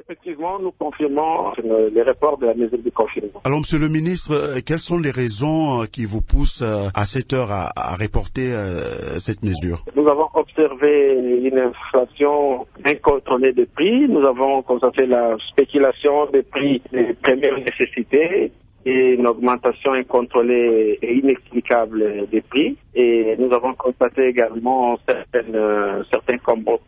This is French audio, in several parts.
Effectivement, nous confirmons les reports de la mesure de confinement. Alors, Monsieur le ministre, quelles sont les raisons qui vous poussent à cette heure à reporter cette mesure? Nous avons observé une inflation incontrôlée des prix. Nous avons constaté la spéculation des prix des premières nécessités et une augmentation incontrôlée et inexplicable des prix. Et nous avons constaté également certains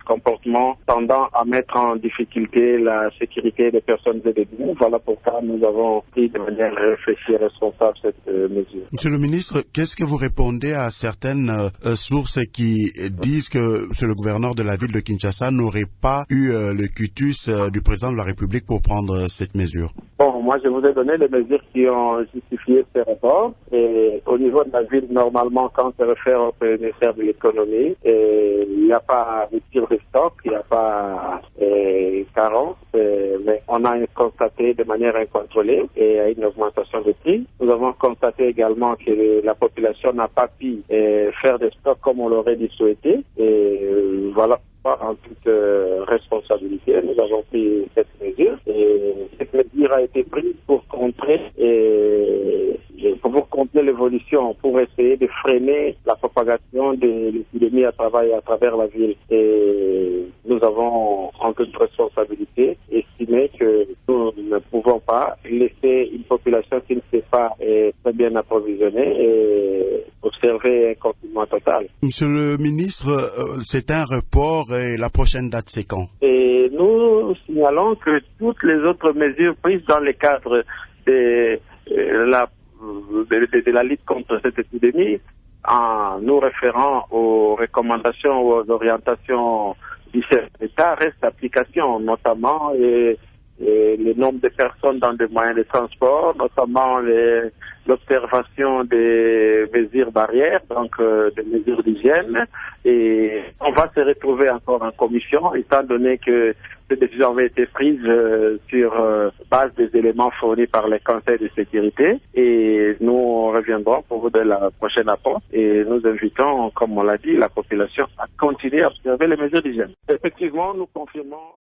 comportements tendant à mettre en difficulté la sécurité des personnes et des biens. Voilà pourquoi nous avons pris de manière réfléchie et responsable cette mesure. Monsieur le ministre, qu'est-ce que vous répondez à certaines sources qui disent que c'est le gouverneur de la ville de Kinshasa n'aurait pas eu le cutus du président de la République pour prendre cette mesure? Bon, moi je vous ai donné les mesures qui ont justifié ces rapports. Et au niveau de la ville, normalement, quand on se réfère au ministère de l'économie, il n'y a pas de rupture de stock, il n'y a pas carence, mais on a constaté de manière incontrôlée et une augmentation des prix. Nous avons constaté également que la population n'a pas pu faire des stocks comme on l'aurait dû souhaiter. Et voilà. En toute responsabilité, nous avons pris cette mesure et cette mesure a été prise pour contrer l'évolution, pour essayer de freiner la propagation de l'épidémie à travers la ville. Et nous avons en toute responsabilité estimé que nous ne pouvons pas laisser une population qui ne s'est pas très bien approvisionnée et observer un confinement total. Monsieur le ministre, c'est un report et la prochaine date c'est quand? Et nous signalons que toutes les autres mesures prises dans le cadre de la lutte contre cette épidémie, en nous référant aux recommandations ou aux orientations du chef d'État, restent d'application, notamment le nombre de personnes dans des moyens de transport, notamment l'observation des mesures barrières, donc des mesures d'hygiène. Et on va se retrouver encore en commission, étant donné que ces décisions avaient été prises sur base des éléments fournis par les conseils de sécurité. Et nous reviendrons pour vous donner la prochaine réponse. Et nous invitons, comme on l'a dit, la population à continuer à observer les mesures d'hygiène. Effectivement, nous confirmons